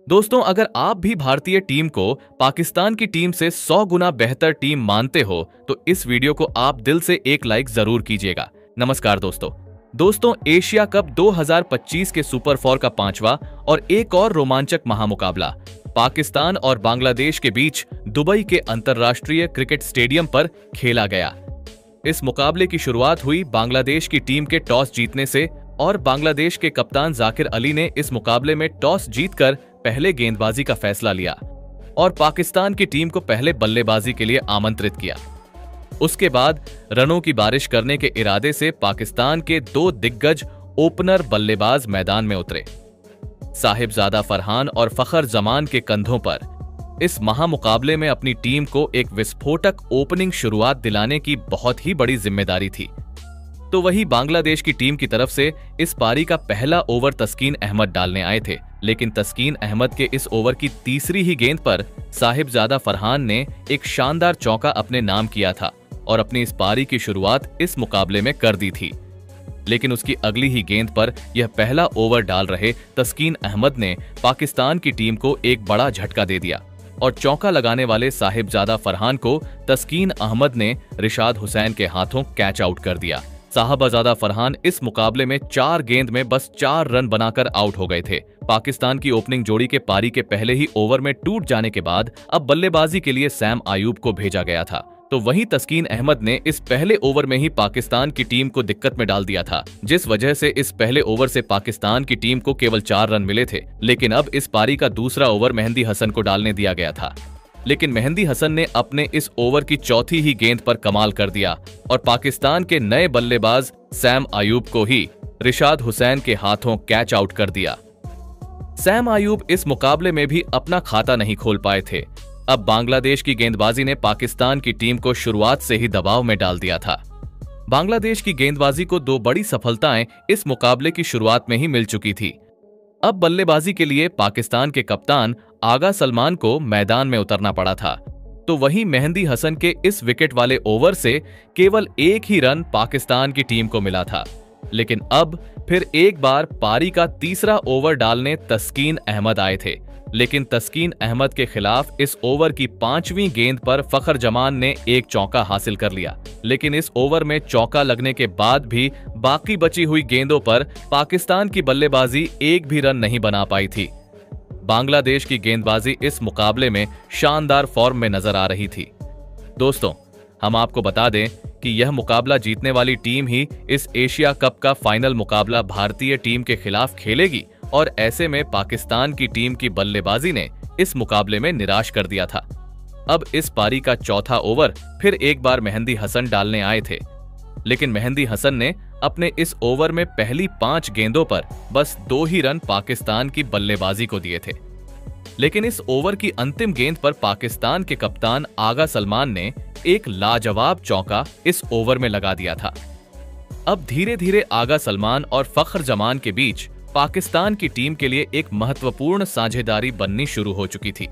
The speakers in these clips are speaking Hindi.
दोस्तों, अगर आप भी भारतीय टीम को पाकिस्तान की टीम से 100 गुना बेहतर टीम मानते हो तो इस वीडियो को आप दिल से एक लाइक जरूर कीजिएगा। नमस्कार दोस्तों, एशिया कप 2025 के सुपर 4 का पांचवा और एक और रोमांचक महामुकाबला पाकिस्तान और बांग्लादेश के बीच दुबई के अंतर्राष्ट्रीय क्रिकेट स्टेडियम पर खेला गया। इस मुकाबले की शुरुआत हुई बांग्लादेश की टीम के टॉस जीतने से और बांग्लादेश के कप्तान जाकिर अली ने इस मुकाबले में टॉस जीतकर पहले गेंदबाजी का फैसला लिया और पाकिस्तान की टीम को पहले बल्लेबाजी के लिए आमंत्रित किया। उसके बाद रनों की बारिश करने के इरादे से पाकिस्तान के दो दिग्गज ओपनर बल्लेबाज मैदान में उतरे। साहिबजादा फरहान और फखर जमान के कंधों पर इस महामुकाबले में अपनी टीम को एक विस्फोटक ओपनिंग शुरुआत दिलाने की बहुत ही बड़ी जिम्मेदारी थी। तो वही बांग्लादेश की टीम की तरफ से इस पारी का पहला ओवर तस्कीन अहमद डालने आए थे, लेकिन तस्कीन अहमद के इस ओवर की तीसरी ही गेंद पर साहिबजादा फरहान ने एक शानदार चौका अपने नाम किया था और अपनी इस पारी की शुरुआत इस मुकाबले में कर दी थी। लेकिन उसकी अगली ही गेंद पर यह पहला ओवर डाल रहे तस्कीन अहमद ने पाकिस्तान की टीम को एक बड़ा झटका दे दिया और चौका लगाने वाले साहिबजादा फरहान को तस्कीन अहमद ने रिशाद हुसैन के हाथों कैच आउट कर दिया। साहिबजादा फरहान इस मुकाबले में 4 गेंद में बस 4 रन बनाकर आउट हो गए थे। पाकिस्तान की ओपनिंग जोड़ी के पारी के पहले ही ओवर में टूट जाने के बाद अब बल्लेबाजी के लिए सैम आयूब को भेजा गया था। तो वहीं तस्कीन अहमद ने इस पहले ओवर में ही पाकिस्तान की टीम को दिक्कत में डाल दिया था, जिस वजह से इस पहले ओवर से पाकिस्तान की टीम को केवल 4 रन मिले थे। लेकिन अब इस पारी का दूसरा ओवर मेहंदी हसन को डालने दिया गया था, लेकिन मेहंदी हसन ने अपने इस ओवर की चौथी ही गेंद पर कमाल कर दिया और पाकिस्तान के नए बल्लेबाज सैम आयूब को ही रिशाद हुसैन के हाथों कैच आउट कर दिया। सैम आयूब इस मुकाबले में भी अपना खाता नहीं खोल पाए थे। अब बांग्लादेश की गेंदबाजी ने पाकिस्तान की टीम को शुरुआत से ही दबाव में डाल दिया था। बांग्लादेश की गेंदबाजी को 2 बड़ी सफलताएं इस मुकाबले की शुरुआत में ही मिल चुकी थी। अब बल्लेबाजी के लिए पाकिस्तान के कप्तान आगा सलमान को मैदान में उतरना पड़ा था। तो वहीं मेहंदी हसन के इस विकेट वाले ओवर से केवल एक ही रन पाकिस्तान की टीम को मिला था। लेकिन अब फिर एक बार पारी का तीसरा ओवर डालने तस्कीन अहमद आए थे, लेकिन तस्कीन अहमद के खिलाफ इस ओवर की 5वीं गेंद पर फखर जमान ने एक चौका हासिल कर लिया। लेकिन इस ओवर में चौका लगने के बाद भी बाकी बची हुई गेंदों पर पाकिस्तान की बल्लेबाजी एक भी रन नहीं बना पाई थी। बांग्लादेश की गेंदबाजी इस मुकाबले में शानदार फॉर्म में नजर आ रही थी। दोस्तों, हम आपको बता दें कि यह मुकाबला जीतने वाली टीम ही इस एशिया कप का फाइनल मुकाबला भारतीय टीम के खिलाफ खेलेगी और ऐसे में पाकिस्तान की टीम की बल्लेबाजी ने इस मुकाबले में निराश कर दिया था। अब इस पारी का चौथा ओवर फिर एक बार मेहंदी हसन डालने आए थे, लेकिन मेहंदी हसन ने अपने इस ओवर में पहली 5 गेंदों पर बस 2 ही रन पाकिस्तान की बल्लेबाजी को दिए थे। लेकिन इस ओवर की अंतिम गेंद पर पाकिस्तान के कप्तान आगा सलमान ने एक लाजवाब चौका इस ओवर में लगा दिया था। अब धीरे धीरे आगा सलमान और फखर जमान के बीच पाकिस्तान की टीम के लिए एक महत्वपूर्ण साझेदारी बननी शुरू हो चुकी थी।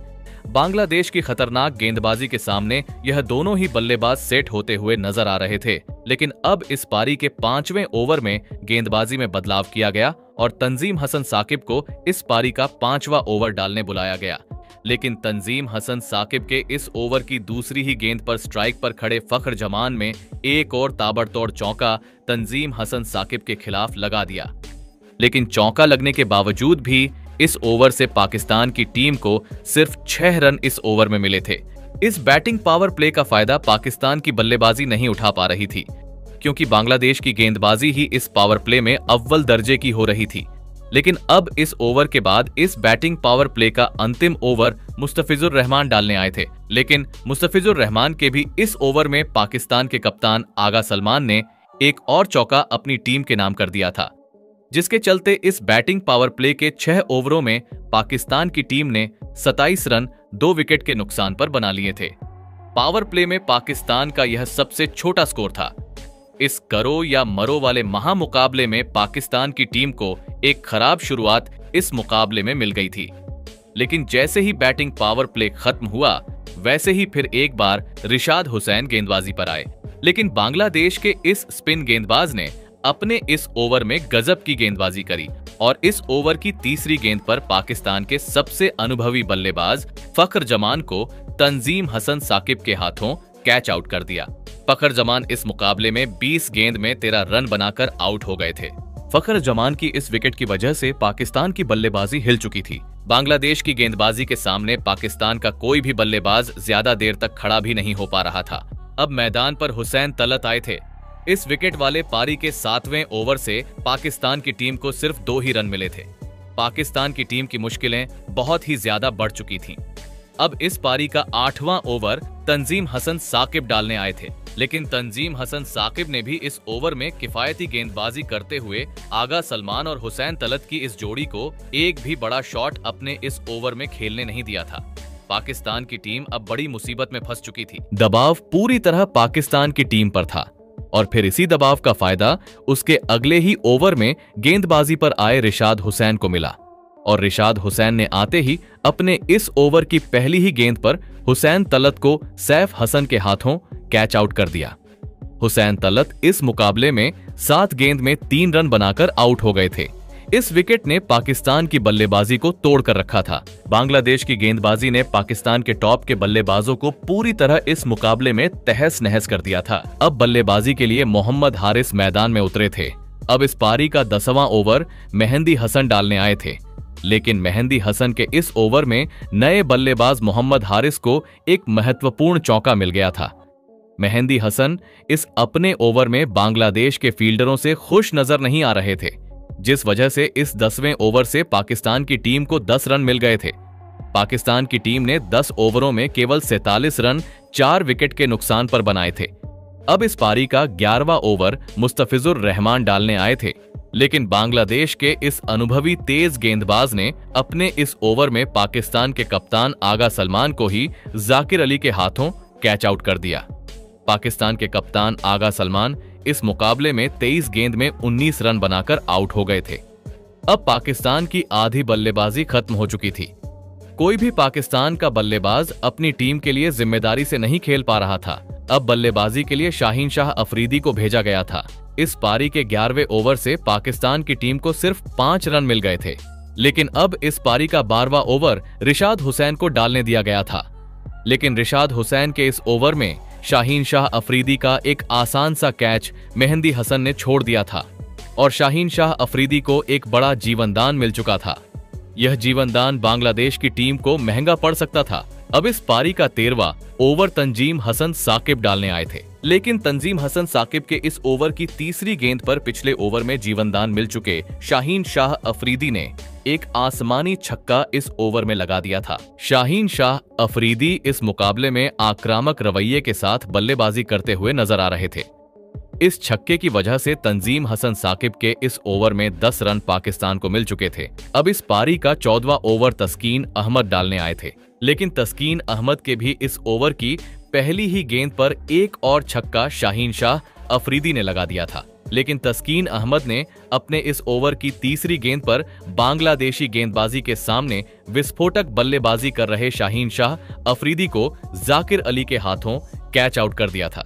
बांग्लादेश की खतरनाक गेंदबाजी के सामने यह दोनों ही बल्लेबाज सेट होते हुए नजर आ रहे थे। लेकिन अब इस पारी के 5वें ओवर में गेंदबाजी में बदलाव किया गया और तंजीम हसन साकिब को इस पारी का 5वां ओवर डालने बुलाया गया। लेकिन तंजीम हसन साकिब के इस ओवर की दूसरी ही गेंद पर स्ट्राइक पर खड़े फखर जमान में एक और ताबड़तोड़ चौका तंजीम हसन साकिब के खिलाफ लगा दिया। लेकिन चौका लगने के बावजूद भी इस ओवर से पाकिस्तान की टीम को सिर्फ 6 रन इस ओवर में मिले थे। इस बैटिंग पावर प्ले का फायदा पाकिस्तान की बल्लेबाजी नहीं उठा पा रही थी, क्योंकि बांग्लादेश की गेंदबाजी ही इस पावर प्ले में अव्वल दर्जे की हो रही थी। लेकिन अब इस ओवर के बाद इस बैटिंग पावर प्ले का अंतिम ओवर मुस्तफिजुर रहमान डालने आए थे, लेकिन मुस्तफिजुर रहमान के भी इस ओवर में पाकिस्तान के कप्तान आगा सलमान ने एक और चौका अपनी टीम के नाम कर दिया था, जिसके चलते इस बैटिंग पावर प्ले के 6 ओवरों में पाकिस्तान की टीम ने 27 रन 2 विकेट के नुकसान पर बना लिए थे। पावर प्ले में पाकिस्तान का यह सबसे छोटा स्कोर था। इस करो या मरो वाले महामुकाबले में पाकिस्तान की टीम को एक खराब शुरुआत इस मुकाबले में मिल गई थी, लेकिन जैसे ही बैटिंग पावर प्ले खत्म हुआ वैसे ही फिर एक बार रिशाद हुसैन गेंदबाजी पर आए। लेकिन बांग्लादेश के इस स्पिन गेंदबाज ने अपने इस ओवर में गजब की गेंदबाजी करी और इस ओवर की तीसरी गेंद पर पाकिस्तान के सबसे अनुभवी बल्लेबाज फखर जमान को तंजीम हसन साकिब के हाथों कैच आउट कर दिया। फखर जमान इस मुकाबले में 20 गेंद में 13 रन बनाकर आउट हो गए थे। फखर जमान की इस विकेट की वजह से पाकिस्तान की बल्लेबाजी हिल चुकी थी। बांग्लादेश की गेंदबाजी के सामने पाकिस्तान का कोई भी बल्लेबाज ज्यादा देर तक खड़ा भी नहीं हो पा रहा था। अब मैदान पर हुसैन तलत आए थे। इस विकेट वाले पारी के 7वें ओवर से पाकिस्तान की टीम को सिर्फ 2 ही रन मिले थे। पाकिस्तान की टीम की मुश्किलें बहुत ही ज्यादा बढ़ चुकी थीं। अब इस पारी का 8वां ओवर तंजीम हसन साकिब डालने आए थे, लेकिन तंजीम हसन साकिब ने भी इस ओवर में किफायती गेंदबाजी करते हुए आगा सलमान और हुसैन तलत की इस जोड़ी को एक भी बड़ा शॉट अपने इस ओवर में खेलने नहीं दिया था। पाकिस्तान की टीम अब बड़ी मुसीबत में फंस चुकी थी। दबाव पूरी तरह पाकिस्तान की टीम पर था और फिर इसी दबाव का फायदा उसके अगले ही ओवर में गेंदबाजी पर आए रिशाद हुसैन को मिला और रिशाद हुसैन ने आते ही अपने इस ओवर की पहली ही गेंद पर हुसैन तलत को सैफ हसन के हाथों कैच आउट कर दिया। हुसैन तलत इस मुकाबले में 7 गेंद में 3 रन बनाकर आउट हो गए थे। इस विकेट ने पाकिस्तान की बल्लेबाजी को तोड़कर रखा था। बांग्लादेश की गेंदबाजी ने पाकिस्तान के टॉप के बल्लेबाजों को पूरी तरह इस मुकाबले में तहस नहस कर दिया था। अब बल्लेबाजी के लिए मोहम्मद हारिस मैदान में उतरे थे। अब इस पारी का 10वां ओवर मेहंदी हसन डालने आए थे, लेकिन मेहंदी हसन के इस ओवर में नए बल्लेबाज मोहम्मद हारिस को एक महत्वपूर्ण चौका मिल गया था। मेहंदी हसन इस अपने ओवर में बांग्लादेश के फील्डरों से खुश नजर नहीं आ रहे थे, जिस वजह से इस 10वें ओवर से पाकिस्तान की टीम को 10 रन मिल गए थे। पाकिस्तान की टीम ने 10 ओवरों में केवल 47 रन 4 विकेट के नुकसान पर बनाए थे। अब इस पारी का 11वां ओवर मुस्तफिजुर रहमान डालने आए थे, लेकिन बांग्लादेश के इस अनुभवी तेज गेंदबाज ने अपने इस ओवर में पाकिस्तान के कप्तान आगा सलमान को ही जाकिर अली के हाथों कैच आउट कर दिया। पाकिस्तान के कप्तान आगा सलमान इस मुकाबले में 23 गेंद में 19 रन बनाकर आउट हो गए थे। अब पाकिस्तान की आधी बल्लेबाजी खत्म हो चुकी थी। कोई भी पाकिस्तान का बल्लेबाज अपनी टीम के लिए जिम्मेदारी से नहीं खेल पा रहा था। अब बल्लेबाजी के लिए शाहीन शाह अफरीदी को भेजा गया था। इस पारी के 11वें ओवर से पाकिस्तान की टीम को सिर्फ 5 रन मिल गए थे, लेकिन अब इस पारी का 12वां ओवर रिशाद हुसैन को डालने दिया गया था। लेकिन रिशाद हुसैन के इस ओवर में शाहीन शाह अफरीदी का एक आसान सा कैच मेहंदी हसन ने छोड़ दिया था और शाहीन शाह अफरीदी को एक बड़ा जीवनदान मिल चुका था। यह जीवनदान बांग्लादेश की टीम को महंगा पड़ सकता था। अब इस पारी का 13वां ओवर तंजीम हसन साकिब डालने आए थे, लेकिन तंजीम हसन साकिब के इस ओवर की तीसरी गेंद पर पिछले ओवर में जीवनदान मिल चुके शाहीन शाह अफरीदी ने एक आसमानी छक्का इस ओवर में लगा दिया था। शाहीन शाह अफरीदी इस मुकाबले में आक्रामक रवैये के साथ बल्लेबाजी करते हुए नजर आ रहे थे। इस छक्के की वजह से तंजीम हसन साकिब के इस ओवर में 10 रन पाकिस्तान को मिल चुके थे। अब इस पारी का 14वां ओवर तस्कीन अहमद डालने आए थे, लेकिन तस्कीन अहमद के भी इस ओवर की पहली ही गेंद पर एक और छक्का शाहीन शाह अफरीदी ने लगा दिया था। लेकिन तस्कीन अहमद ने अपने इस ओवर की तीसरी गेंद पर बांग्लादेशी गेंदबाजी के सामने विस्फोटक बल्लेबाजी कर रहे शाहीन शाह अफरीदी को जाकिर अली के हाथों कैच आउट कर दिया था।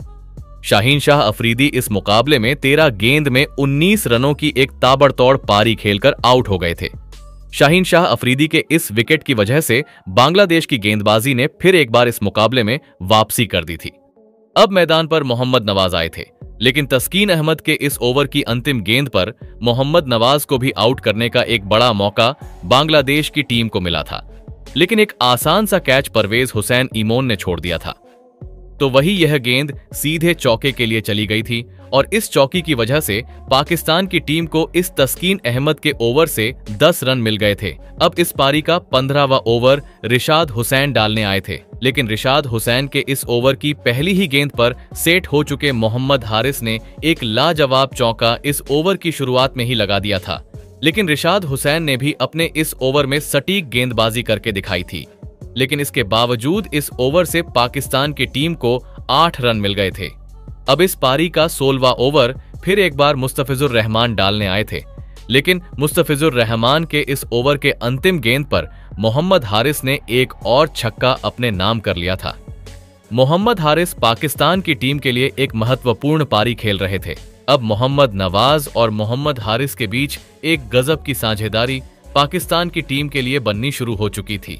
शाहीन शाह अफरीदी इस मुकाबले में 13 गेंद में 19 रनों की एक ताबड़तोड़ पारी खेलकर आउट हो गए थे। शाहीन शाह अफरीदी के इस विकेट की वजह से बांग्लादेश की गेंदबाजी ने फिर एक बार इस मुकाबले में वापसी कर दी थी। अब मैदान पर मोहम्मद नवाज आए थे, लेकिन तस्कीन अहमद के इस ओवर की अंतिम गेंद पर मोहम्मद नवाज को भी आउट करने का एक बड़ा मौका बांग्लादेश की टीम को मिला था, लेकिन एक आसान सा कैच परवेज हुसैन इमोन ने छोड़ दिया था। तो वही यह गेंद सीधे चौके के लिए चली गई थी और इस चौकी की वजह से पाकिस्तान की टीम को इस तस्कीन अहमद के ओवर से 10 रन मिल गए थे। अब इस पारी का 15वां ओवर रिशाद हुसैन डालने आए थे, लेकिन रिशाद हुसैन के इस ओवर की पहली ही गेंद पर सेट हो चुके मोहम्मद हारिस ने एक लाजवाब चौका इस ओवर की शुरुआत में ही लगा दिया था। लेकिन रिशाद हुसैन ने भी अपने इस ओवर में सटीक गेंदबाजी करके दिखाई थी, लेकिन इसके बावजूद इस ओवर से पाकिस्तान की टीम को 8 रन मिल गए थे। अब इस पारी का 16वां ओवर फिर एक बार मुस्तफिजुर रहमान डालने आए थे, लेकिन मुस्तफिजुर रहमान के इस ओवर के अंतिम गेंद पर मोहम्मद हारिस ने एक और छक्का अपने नाम कर लिया था। मोहम्मद हारिस पाकिस्तान की टीम के लिए एक महत्वपूर्ण पारी खेल रहे थे। अब मोहम्मद नवाज और मोहम्मद हारिस के बीच एक गजब की साझेदारी पाकिस्तान की टीम के लिए बननी शुरू हो चुकी थी।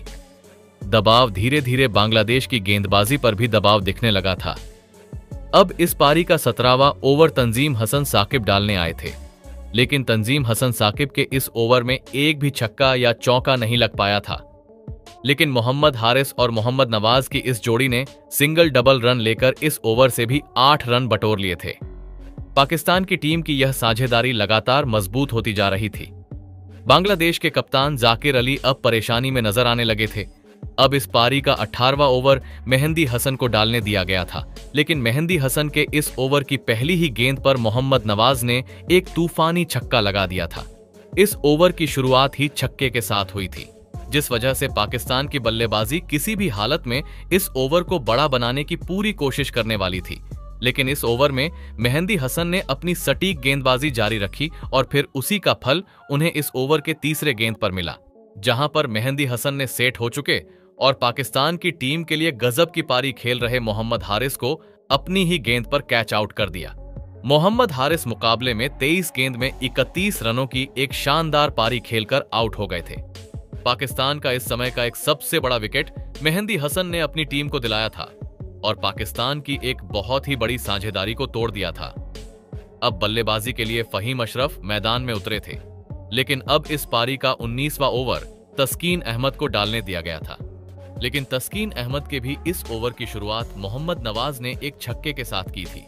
दबाव धीरे धीरे बांग्लादेश की गेंदबाजी पर भी दबाव दिखने लगा था। अब इस पारी का 17वां ओवर तंजीम हसन साकिब डालने आए थे, लेकिन तंजीम हसन साकिब के इस ओवर में एक भी छक्का या चौका नहीं लग पाया था। लेकिन मोहम्मद हारिस और मोहम्मद नवाज की इस जोड़ी ने सिंगल डबल रन लेकर इस ओवर से भी 8 रन बटोर लिए थे। पाकिस्तान की टीम की यह साझेदारी लगातार मजबूत होती जा रही थी। बांग्लादेश के कप्तान जाकिर अली अब परेशानी में नजर आने लगे थे। अब इस पारी का 18वां ओवर मेहंदी हसन को डालने दिया गया था, लेकिन मेहंदी हसन के इस ओवर की पहली ही गेंद पर मोहम्मद नवाज ने एक तूफानी छक्का लगा दिया था। इस ओवर की शुरुआत ही छक्के के साथ हुई थी, जिस वजह से पाकिस्तान की बल्लेबाजी किसी भी हालत में इस ओवर को बड़ा बनाने की पूरी कोशिश करने वाली थी। लेकिन इस ओवर में मेहंदी हसन ने अपनी सटीक गेंदबाजी जारी रखी और फिर उसी का फल उन्हें इस ओवर के तीसरे गेंद पर मिला, जहां पर मेहंदी हसन ने सेट हो चुके और पाकिस्तान की टीम के लिए गजब की पारी खेल रहे मोहम्मद हारिस को अपनी ही गेंद पर कैच आउट कर दिया। मोहम्मद हारिस मुकाबले में 23 गेंद में 31 रनों की एक शानदार पारी खेलकर आउट हो गए थे। पाकिस्तान का इस समय का एक सबसे बड़ा विकेट मेहंदी हसन ने अपनी टीम को दिलाया था और पाकिस्तान की एक बहुत ही बड़ी साझेदारी को तोड़ दिया था। अब बल्लेबाजी के लिए फहीम अशरफ मैदान में उतरे थे, लेकिन अब इस पारी का 19वां ओवर तस्कीन अहमद को डालने दिया गया था। लेकिन तस्कीन अहमद के भी इस ओवर की शुरुआत मोहम्मद नवाज ने एक छक्के के साथ की थी।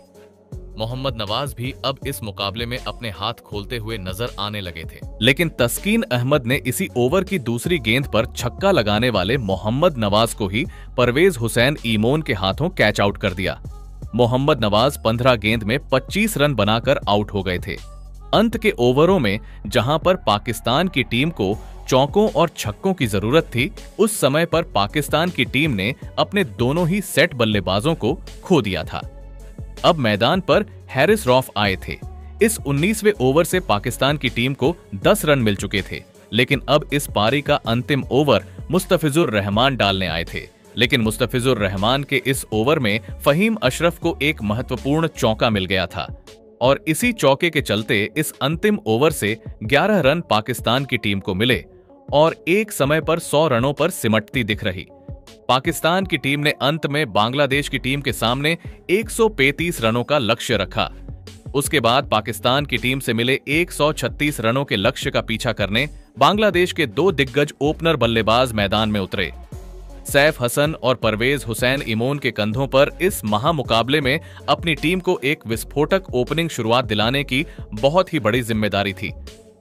मोहम्मद नवाज भी अब इस मुकाबले में अपने हाथ खोलते हुए नजर आने लगे थे, लेकिन तस्कीन अहमद ने इसी ओवर की दूसरी गेंद पर छक्का लगाने वाले मोहम्मद नवाज को ही परवेज हुसैन ईमोन के हाथों कैच आउट कर दिया। मोहम्मद नवाज 15 गेंद में 25 रन बनाकर आउट हो गए थे। अंत के ओवरों में जहां पर पाकिस्तान की टीम को चौकों और छक्कों की जरूरत थी, उस समय पर पाकिस्तान की टीम ने अपने दोनों ही सेट बल्लेबाजों को खो दिया था। अब मैदान पर हैरिस रॉफ आए थे। इस 19वें ओवर से पाकिस्तान की टीम को 10 रन मिल चुके थे, लेकिन अब इस पारी का अंतिम ओवर मुस्तफिजुर रहमान डालने आए थे। लेकिन मुस्तफिजुर रहमान के इस ओवर में फहीम अशरफ को एक महत्वपूर्ण चौका मिल गया था और इसी चौके के चलते इस अंतिम ओवर से 11 रन पाकिस्तान की टीम को मिले और एक समय पर 100 रनों पर सिमटती दिख रही। पाकिस्तान की टीम ने अंत में बांग्लादेश की टीम के सामने 135 रनों का लक्ष्य रखा। उसके बाद पाकिस्तान की टीम से मिले 136 रनों के लक्ष्य का पीछा करने बांग्लादेश के 2 दिग्गज ओपनर बल्लेबाज मैदान में उतरे। सैफ हसन और परवेज हुसैन इमोन के कंधों पर इस महामुकाबले में अपनी टीम को एक विस्फोटक ओपनिंग शुरुआत दिलाने की बहुत ही बड़ी जिम्मेदारी थी।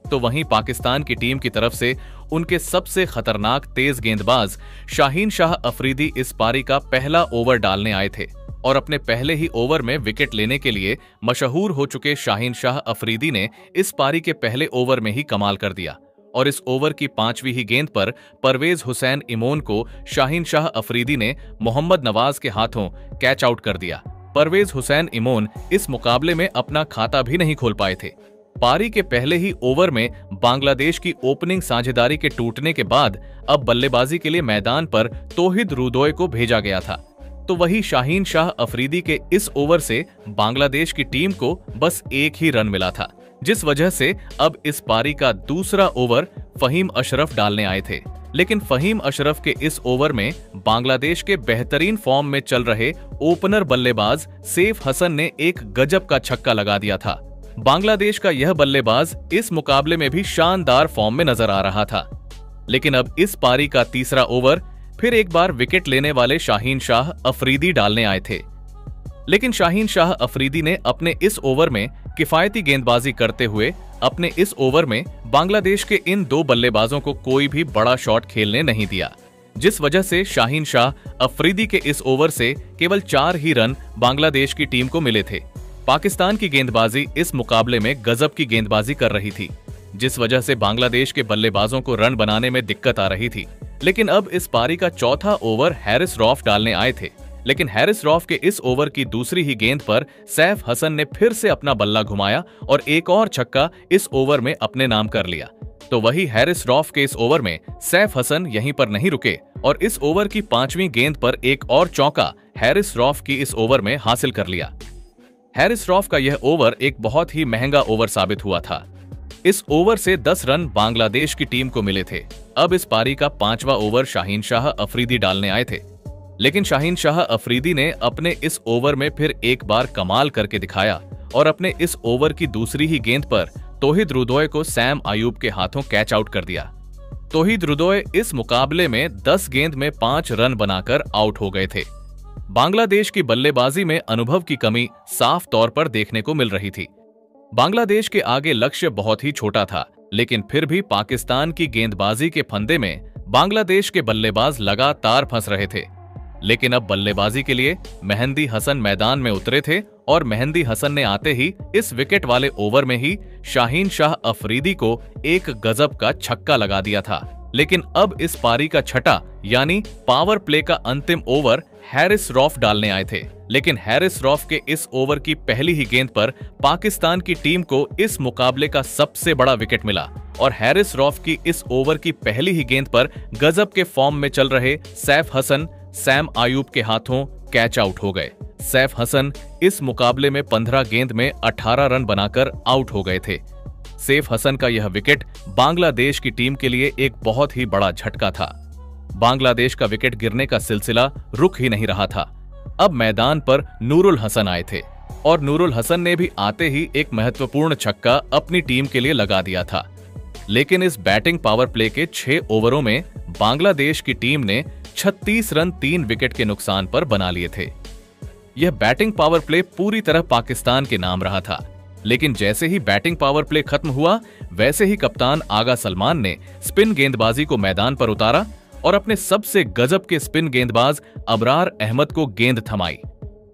तो वहीं पाकिस्तान की टीम की तरफ से उनके सबसे खतरनाक तेज गेंदबाज शाहीन शाह अफरीदी इस पारी का पहला ओवर डालने आए थे और अपने पहले ही ओवर में विकेट लेने के लिए मशहूर हो चुके शाहीन शाह अफरीदी ने इस पारी के पहले ओवर में ही कमाल कर दिया और इस ओवर की 5वीं ही गेंद पर परवेज हुसैन इमोन को शाहीन शाह अफरीदी ने मोहम्मद नवाज के हाथों कैच आउट कर दिया। परवेज हुसैन इमोन इस मुकाबले में अपना खाता भी नहीं खोल पाए थे। पारी के पहले ही ओवर में बांग्लादेश की ओपनिंग साझेदारी के टूटने के बाद अब बल्लेबाजी के लिए मैदान पर तौहिद रुदोय को भेजा गया था। तो वही शाहीन शाह अफरीदी के इस ओवर से बांग्लादेश की टीम को बस एक ही रन मिला था, जिस वजह से अब इस पारी का दूसरा ओवर फहीम अशरफ डालने आए थे। लेकिन फहीम अशरफ के इस ओवर में बांग्लादेश के बेहतरीन फॉर्म में चल रहे ओपनर बल्लेबाज सैफ हसन ने एक गजब का छक्का लगा दिया था। बांग्लादेश का यह बल्लेबाज इस मुकाबले में भी शानदार फॉर्म में नजर आ रहा था। लेकिन अब इस पारी का तीसरा ओवर फिर एक बार विकेट लेने वाले शाहीन शाह अफरीदी डालने आए थे। लेकिन शाहीन शाह अफरीदी ने अपने इस ओवर में किफायती गेंदबाजी करते हुए अपने इस ओवर में बांग्लादेश के इन 2 बल्लेबाजों को कोई भी बड़ा शॉट खेलने नहीं दिया, जिस वजह से शाहीन शाह अफरीदी के इस ओवर से केवल 4 ही रन बांग्लादेश की टीम को मिले थे। पाकिस्तान की गेंदबाजी इस मुकाबले में गजब की गेंदबाजी कर रही थी, जिस वजह से बांग्लादेश के बल्लेबाजों को रन बनाने में दिक्कत आ रही थी। लेकिन अब इस पारी का चौथा ओवर हैरिस रॉफ डालने आए थे, लेकिन हैरिस रॉफ के इस ओवर की दूसरी ही गेंद पर सैफ हसन ने फिर से अपना बल्ला घुमाया और एक और छक्का इस ओवर में अपने नाम कर लिया। तो वही हैरिस रॉफ के इस ओवर में सैफ हसन यहीं पर नहीं रुके और इस ओवर की 5वीं गेंद पर एक और चौका हैरिस रॉफ की इस ओवर में हासिल कर लिया। हैरिस रॉफ का यह ओवर एक बहुत ही महंगा ओवर साबित हुआ था। इस ओवर से 10 रन बांग्लादेश की टीम को मिले थे। अब इस पारी का 5वां ओवर शाहीन शाह अफरीदी डालने आए थे, लेकिन शाहीन शाह अफरीदी ने अपने इस ओवर में फिर एक बार कमाल करके दिखाया और अपने इस ओवर की दूसरी ही गेंद पर तौहीद रुदोय को सैम अयूब के हाथों कैच आउट कर दिया। तौहीद रुदोय इस मुकाबले में 10 गेंद में 5 रन बनाकर आउट हो गए थे। बांग्लादेश की बल्लेबाजी में अनुभव की कमी साफ तौर पर देखने को मिल रही थी। बांग्लादेश के आगे लक्ष्य बहुत ही छोटा था, लेकिन फिर भी पाकिस्तान की गेंदबाजी के फंदे में बांग्लादेश के बल्लेबाज लगातार फंस रहे थे। लेकिन अब बल्लेबाजी के लिए मेहंदी हसन मैदान में उतरे थे और मेहंदी हसन ने आते ही इस विकेट वाले ओवर में ही शाहीन शाह अफरीदी को एक गजब का छक्का लगा दिया था। लेकिन अब इस पारी का छठा यानी पावर प्ले का अंतिम ओवर हैरिस रॉफ डालने आए थे, लेकिन हैरिस रॉफ के इस ओवर की पहली ही गेंद पर पाकिस्तान की टीम को इस मुकाबले का सबसे बड़ा विकेट मिला और हैरिस रॉफ की इस ओवर की पहली ही गेंद पर गजब के फॉर्म में चल रहे सैफ हसन सैम अयूब के हाथों कैच आउट हो गए। सैफ हसन इस मुकाबले में 15 गेंद में 18 रन बनाकर आउट हो गए थे। सैफ हसन का यह विकेट बांग्लादेश की टीम के लिए एक बहुत ही बड़ा झटका था। बांग्लादेश का विकेट गिरने का सिलसिला रुक ही नहीं रहा था। अब मैदान पर नूरुल हसन आए थे और नूरुल हसन ने भी आते ही एक महत्वपूर्ण छक्का अपनी टीम के लिए लगा दिया था। लेकिन इस बैटिंग पावर प्ले के 6 ओवरों में बांग्लादेश की टीम ने 36 रन 3 विकेट के नुकसान पर बना लिए थे। यह बैटिंग पावर प्ले पूरी तरह पाकिस्तान के नाम रहा था, लेकिन जैसे ही बैटिंग पावर प्ले खत्म हुआ वैसे ही कप्तान आगा सलमान ने स्पिन गेंदबाजी को मैदान पर उतारा और अपने सबसे गजब के स्पिन गेंदबाज अबरार अहमद को गेंद थमाई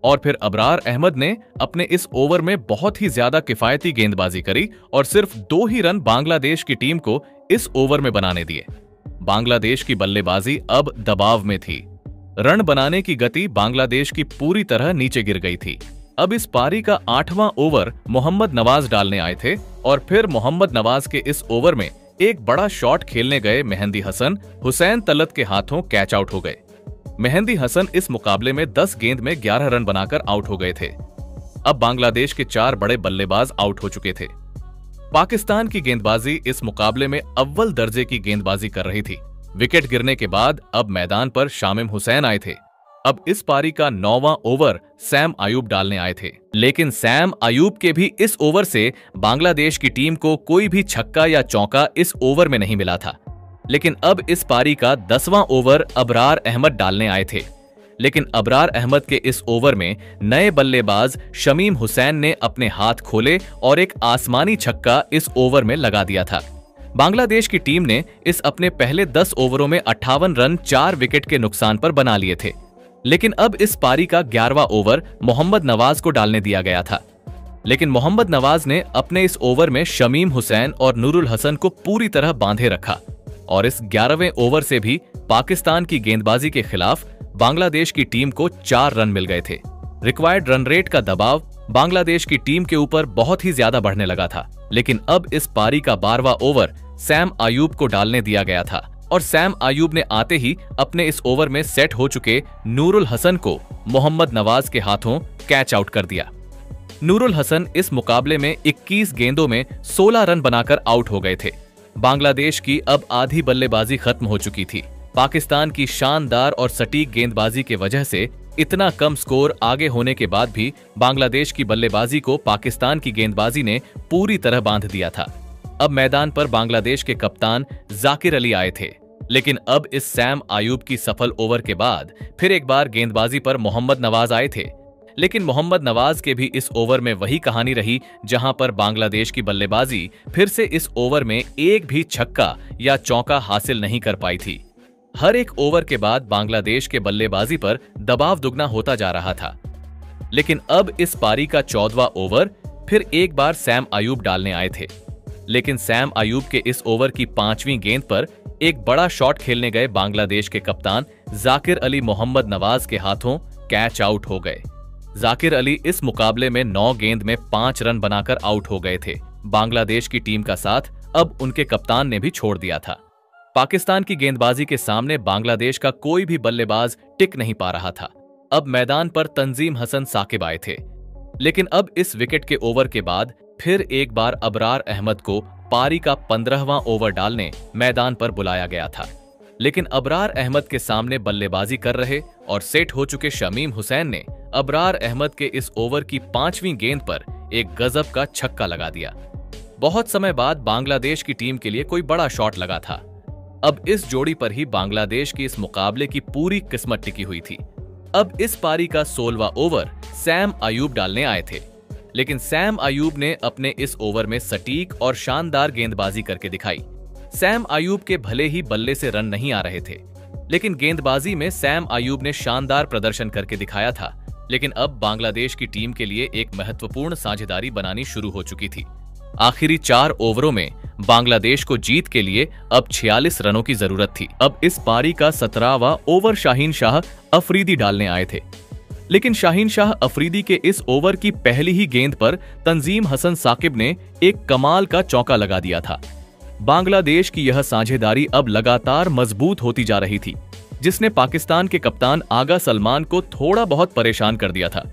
और फिर अबरार अहमद ने अपने इस ओवर में बहुत ही ज्यादा किफायती गेंदबाजी करी और सिर्फ 2 ही रन बांग्लादेश की टीम को इस ओवर में बनाने दिए। बांग्लादेश की बल्लेबाजी अब दबाव में थी। रन बनाने की गति बांग्लादेश की पूरी तरह नीचे गिर गई थी। अब इस पारी का 8वां ओवर मोहम्मद नवाज डालने आए थे और फिर मोहम्मद नवाज के इस ओवर में एक बड़ा शॉट खेलने गए मेहंदी हसन हुसैन तलत के हाथों कैच आउट हो गए। मेहंदी हसन इस मुकाबले में 10 गेंद में 11 रन बनाकर आउट हो गए थे। अब बांग्लादेश के 4 बड़े बल्लेबाज आउट हो चुके थे। पाकिस्तान की गेंदबाजी इस मुकाबले में अव्वल दर्जे की गेंदबाजी कर रही थी। विकेट गिरने के बाद अब मैदान पर शामिम हुसैन आए थे। अब इस पारी का 9वां ओवर सैम अयूब डालने आए थे, लेकिन सैम अयूब के भी इस ओवर से बांग्लादेश की टीम को कोई भी छक्का या चौका इस ओवर में नहीं मिला था। लेकिन अब इस पारी का 10वां ओवर अबरार अहमद डालने आए थे, लेकिन अबरार अहमद के इस ओवर में नए बल्लेबाज शमीम हुसैन ने अपने हाथ खोले और एक आसमानी छक्का इस ओवर में लगा दिया था। बांग्लादेश की टीम ने इस अपने पहले 10 ओवरों में 58 रन 4 विकेट के नुकसान पर बना लिए थे। लेकिन अब इस पारी का 11वां ओवर मोहम्मद नवाज को डालने दिया गया था, लेकिन मोहम्मद नवाज ने अपने इस ओवर में शमीम हुसैन और नूरुल हसन को पूरी तरह बांधे रखा और इस 11वें ओवर से भी पाकिस्तान की गेंदबाजी के खिलाफ बांग्लादेश की टीम को 4 रन मिल गए थे। रिक्वायर्ड रन रेट का दबाव बांग्लादेश की टीम के ऊपर बहुत ही ज्यादा बढ़ने लगा था। लेकिन अब इस पारी का 12वां ओवर सैम अयूब को डालने दिया गया था और सैम अयूब ने आते ही अपने इस ओवर में सेट हो चुके नूरुल हसन को मोहम्मद नवाज के हाथों कैच आउट कर दिया। नूरुल हसन इस मुकाबले में 21 गेंदों में 16 रन बनाकर आउट हो गए थे। बांग्लादेश की अब आधी बल्लेबाजी खत्म हो चुकी थी। पाकिस्तान की शानदार और सटीक गेंदबाजी के वजह से इतना कम स्कोर आगे होने के बाद भी बांग्लादेश की बल्लेबाजी को पाकिस्तान की गेंदबाजी ने पूरी तरह बांध दिया था। अब मैदान पर बांग्लादेश के कप्तान जाकिर अली आए थे, लेकिन अब इस सैम अयूब की सफल ओवर के बाद फिर एक बार गेंदबाजी पर मोहम्मद नवाज आए थे। लेकिन मोहम्मद नवाज के भी इस ओवर में वही कहानी रही, जहां पर बांग्लादेश की बल्लेबाजी फिर से इस ओवर में एक भी छक्का या चौका हासिल नहीं कर पाई थी। हर एक ओवर के बाद बांग्लादेश के बल्लेबाजी पर दबाव दुगना होता जा रहा था। लेकिन अब इस पारी का 14वां ओवर फिर एक बार सैम अयूब डालने आए थे, लेकिन सैम अयूब के इस ओवर की 5वीं गेंद पर एक बड़ा शॉट खेलने गए बांग्लादेश के कप्तान जाकिर अली मोहम्मद नवाज के हाथों कैच आउट हो गए। जाकिर अली इस मुकाबले में 9 गेंद में 5 रन बनाकर आउट हो गए थे। बांग्लादेश की टीम का साथ अब उनके कप्तान ने भी छोड़ दिया था। पाकिस्तान की गेंदबाजी के सामने बांग्लादेश का कोई भी बल्लेबाज टिक नहीं पा रहा था। अब मैदान पर तंजीम हसन साकिब आए थे। लेकिन अब इस विकेट के ओवर के बाद फिर एक बार अबरार अहमद को पारी का 15वां ओवर डालने मैदान पर बुलाया गया था। लेकिन अबरार अहमद के सामने बल्लेबाजी कर रहे और सेट हो चुके शमीम हुसैन ने अबरार अहमद के इस ओवर की 5वीं गेंद पर एक गजब का छक्का लगा दिया। बहुत समय बाद बांग्लादेश की टीम के लिए कोई बड़ा शॉट लगा था। अब इस जोड़ी पर ही बांग्लादेश की इस मुकाबले की पूरी किस्मत टिकी हुई थी। अब इस पारी का 16वां ओवर सैम अयूब डालने आए थे, लेकिन सैम अयूब ने अपने इस ओवर में सटीक और शानदार गेंदबाजी करके दिखाई। सैम अयूब के भले ही बल्ले से रन नहीं आ रहे थे, लेकिन गेंदबाजी में सैम अयूब ने शानदार प्रदर्शन करके दिखाया था। लेकिन अब बांग्लादेश की टीम के लिए एक महत्वपूर्ण साझेदारी बनानी शुरू हो चुकी थी। आखिरी 4 ओवरों में बांग्लादेश को जीत के लिए अब 46 रनों की जरूरत थी। अब इस पारी का 17वां ओवर शाहीन शाह अफरीदी डालने आए थे, लेकिन शाहीन शाह अफरीदी के इस ओवर की पहली ही गेंद पर तंजीम हसन साकिब ने एक कमाल का चौका लगा दिया था। बांग्लादेश की यह साझेदारी अब लगातार मजबूत होती जा रही थी, जिसने पाकिस्तान के कप्तान आगा सलमान को थोड़ा बहुत परेशान कर दिया था।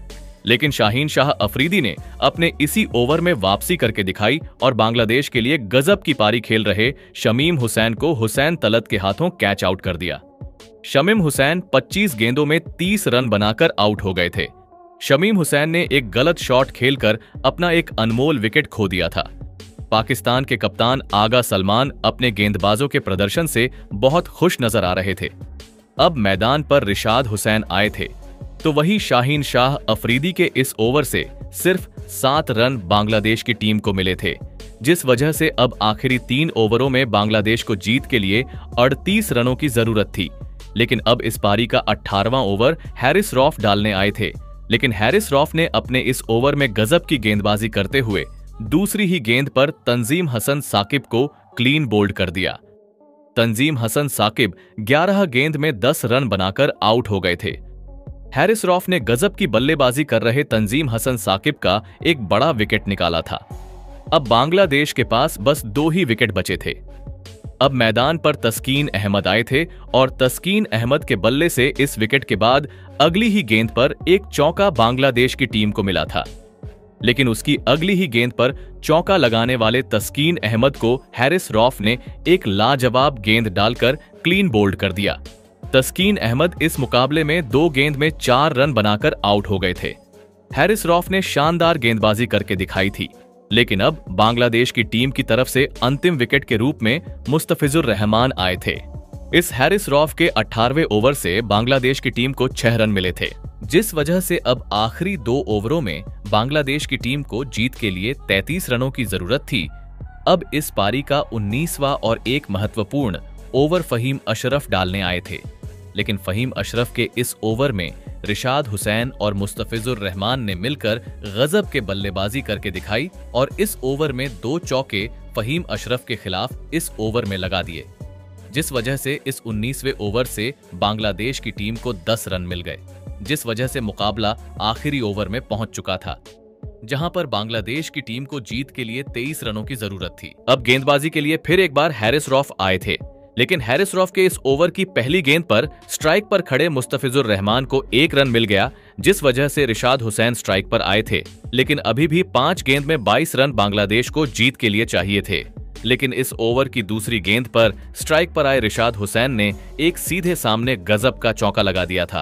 लेकिन शाहीन शाह अफरीदी ने अपने इसी ओवर में वापसी करके दिखाई और बांग्लादेश के लिए गजब की पारी खेल रहे शमीम हुसैन को हुसैन तलत के हाथों कैच आउट कर दिया। शमीम हुसैन 25 गेंदों में 30 रन बनाकर आउट हो गए थे। शमीम हुसैन ने एक गलत शॉट खेलकर अपना एक अनमोल विकेट खो दिया था। पाकिस्तान के कप्तान आगा सलमान अपने गेंदबाजों के प्रदर्शन से बहुत खुश नजर आ रहे थे। अब मैदान पर रिशाद हुसैन आए थे, तो वही शाहीन शाह अफरीदी के इस ओवर से सिर्फ 7 रन बांग्लादेश की टीम को मिले थे, जिस वजह से अब आखिरी 3 ओवरों में बांग्लादेश को जीत के लिए 38 रनों की जरूरत थी। लेकिन अब इस पारी का 18वां ओवर हैरिस रॉफ डालने आए थे, लेकिन हैरिस रॉफ ने अपने इस ओवर में गजब की गेंदबाजी करते हुए दूसरी ही गेंद पर तंजीम हसन साकिब को क्लीन बोल्ड कर दिया। तंजीम हसन साकिब 11 गेंद में 10 रन बनाकर आउट हो गए थे। हैरिस रॉफ ने गजब की बल्लेबाजी कर रहे तंजीम हसन साकिब का एक बड़ा विकेट निकाला था। अब बांग्लादेश के पास बस 2 ही विकेट बचे थे। अब मैदान पर तस्कीन अहमद आए थे और तस्कीन अहमद के बल्ले से इस विकेट के बाद अगली ही गेंद पर एक चौका बांग्लादेश की टीम को मिला था। लेकिन उसकी अगली ही गेंद पर चौका लगाने वाले तस्कीन अहमद को हैरिस रॉफ ने एक लाजवाब गेंद डालकर क्लीन बोल्ड कर दिया। तस्कीन अहमद इस मुकाबले में 2 गेंद में 4 रन बनाकर आउट हो गए थे। हैरिस रॉफ ने शानदार गेंदबाजी करके दिखाई थी, लेकिन अब बांग्लादेश की टीम की तरफ से अंतिम विकेट के रूप में मुस्तफिजुर रहमान आए थे। इस हैरिस रॉफ के 18वें ओवर से बांग्लादेश की टीम को 6 रन मिले थे, जिस वजह से अब आखिरी 2 ओवरों में बांग्लादेश की टीम को जीत के लिए 33 रनों की जरूरत थी। अब इस पारी का 19वां और एक महत्वपूर्ण ओवर फहीम अशरफ डालने आए थे, लेकिन फहीम अशरफ के इस ओवर में रिशाद हुसैन और मुस्तफिजुर रहमान ने मिलकर गजब के बल्लेबाजी करके दिखाई और इस ओवर में 2 चौके फहीम अशरफ के खिलाफ इस ओवर में लगा दिए, जिस वजह से इस 19वें ओवर से बांग्लादेश की टीम को 10 रन मिल गए, जिस वजह से मुकाबला आखिरी ओवर में पहुंच चुका था, जहां पर बांग्लादेश की टीम को जीत के लिए 23 रनों की जरूरत थी। अब गेंदबाजी के लिए फिर एक बार हैरिस रॉफ आए थे, लेकिन हैरिस रॉफ के इस ओवर की पहली गेंद पर स्ट्राइक पर खड़े मुस्तफिजुर रहमान को 1 रन मिल गया, जिस वजह से रिशाद हुसैन स्ट्राइक पर आए थे। लेकिन अभी भी 5 गेंद में 22 रन बांग्लादेश को जीत के लिए चाहिए थे। लेकिन इस ओवर की दूसरी गेंद पर स्ट्राइक पर आए रिशाद हुसैन ने एक सीधे सामने गजब का चौका लगा दिया था।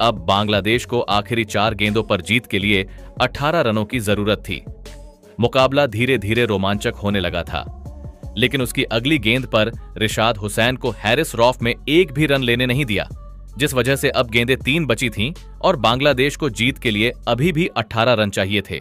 अब बांग्लादेश को आखिरी 4 गेंदों पर जीत के लिए 18 रनों की जरूरत थी। मुकाबला धीरे धीरे रोमांचक होने लगा था, लेकिन उसकी अगली गेंद पर रिशाद हुसैन को हैरिस रॉफ में एक भी रन लेने नहीं दिया, जिस वजह से अब गेंदें 3 बची थीं और बांग्लादेश को जीत के लिए अभी भी 18 रन चाहिए थे।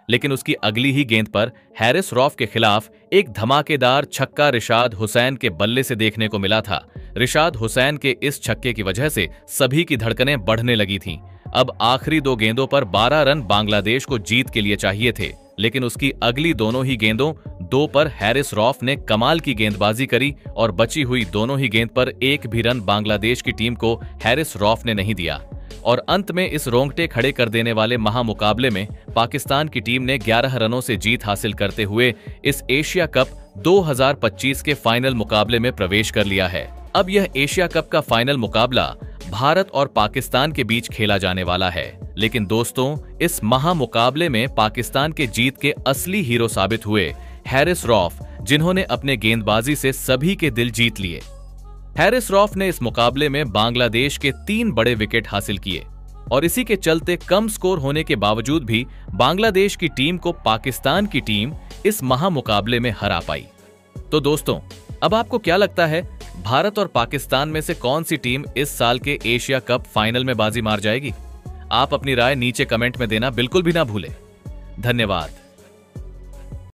लेकिन उसकी अगली ही गेंद पर हैरिस रॉफ के खिलाफ एक धमाकेदार छक्का रिशाद हुसैन के बल्ले से देखने को मिला था। रिशाद हुसैन के इस छक्के की वजह से सभी की धड़कनें बढ़ने लगी थीं। अब आखिरी 2 गेंदों पर 12 रन बांग्लादेश को जीत के लिए चाहिए थे, लेकिन उसकी अगली दोनों ही गेंदों 2 पर हैरिस रॉफ ने कमाल की गेंदबाजी करी और बची हुई दोनों ही गेंद पर एक भी रन बांग्लादेश की टीम को हैरिस रॉफ ने नहीं दिया। और अंत में इस रोंगटे खड़े कर देने वाले महामुकाबले में पाकिस्तान की टीम ने 11 रनों से जीत हासिल करते हुए इस एशिया कप 2025 के फाइनल मुकाबले में प्रवेश कर लिया है। अब यह एशिया कप का फाइनल मुकाबला भारत और पाकिस्तान के बीच खेला जाने वाला है। लेकिन दोस्तों, इस महामुकाबले में पाकिस्तान के जीत के असली हीरो साबित हुए हैरिस रौफ, जिन्होंने अपने गेंदबाजी से सभी के दिल जीत लिए। हैरिस रौफ ने इस मुकाबले में बांग्लादेश के 3 बड़े विकेट हासिल किए और इसी के चलते कम स्कोर होने के बावजूद भी बांग्लादेश की टीम को पाकिस्तान की टीम इस महामुकाबले में हरा पाई। तो दोस्तों, अब आपको क्या लगता है, भारत और पाकिस्तान में से कौन सी टीम इस साल के एशिया कप फाइनल में बाजी मार जाएगी? आप अपनी राय नीचे कमेंट में देना बिल्कुल भी ना भूलें। धन्यवाद।